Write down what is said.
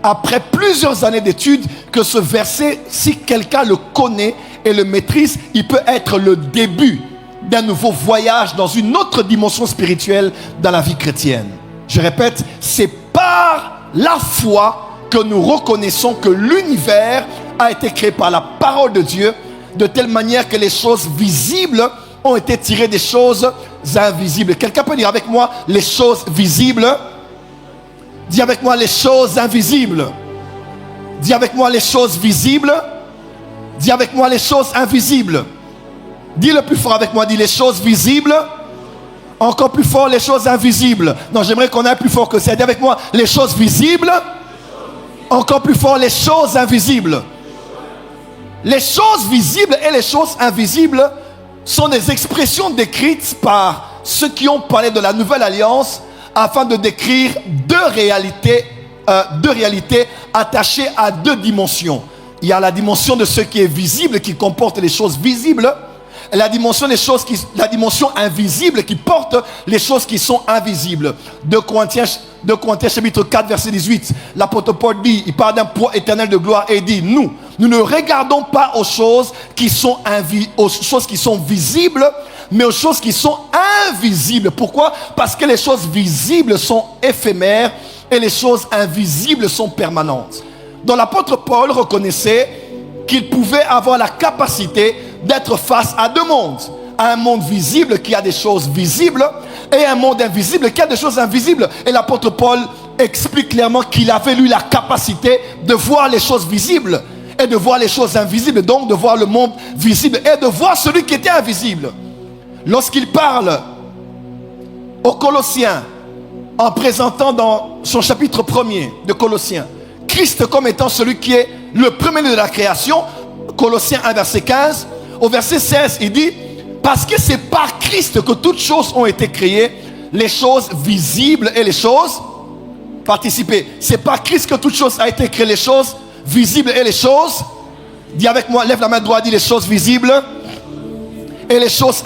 après plusieurs années d'études, que ce verset, si quelqu'un le connaît et le maîtrise, il peut être le début d'un nouveau voyage dans une autre dimension spirituelle dans la vie chrétienne. Je répète, c'est par la foi que nous reconnaissons que l'univers a été créé par la parole de Dieu, de telle manière que les choses visibles ont été tirées des choses invisibles. Quelqu'un peut dire avec moi les choses visibles? Dis avec moi les choses invisibles. Dis avec moi les choses visibles. Dis avec moi les choses invisibles. Dis le plus fort avec moi, dis les choses visibles. Encore plus fort, les choses invisibles. Non, j'aimerais qu'on aille plus fort que ça. Dis avec moi les choses visibles. Encore plus fort, les choses invisibles. Les choses visibles et les choses invisibles sont des expressions décrites par ceux qui ont parlé de la nouvelle alliance afin de décrire deux réalités attachées à deux dimensions. Il y a la dimension de ce qui est visible qui comporte les choses visibles, et la dimension invisible qui porte les choses qui sont invisibles. 2 Corinthiens chapitre 4 verset 18, l'apôtre Paul dit, il parle d'un poids éternel de gloire et il dit, nous ne regardons pas aux choses qui sont visibles, mais aux choses qui sont invisibles. Pourquoi? Parce que les choses visibles sont éphémères et les choses invisibles sont permanentes. Donc l'apôtre Paul reconnaissait qu'il pouvait avoir la capacité d'être face à deux mondes. Un monde visible qui a des choses visibles et un monde invisible qui a des choses invisibles. Et l'apôtre Paul explique clairement qu'il avait eu la capacité de voir les choses visibles et de voir les choses invisibles, donc de voir le monde visible et de voir celui qui était invisible. Lorsqu'il parle aux Colossiens, en présentant dans son chapitre 1er de Colossiens, Christ comme étant celui qui est le premier de la création, Colossiens 1 verset 15, au verset 16, il dit, parce que c'est par Christ que toutes choses ont été créées, les choses visibles et les choses participées. C'est par Christ que toutes choses ont été créées, les choses visibles et les choses, dis avec moi, lève la main droite, dis les choses visibles et les choses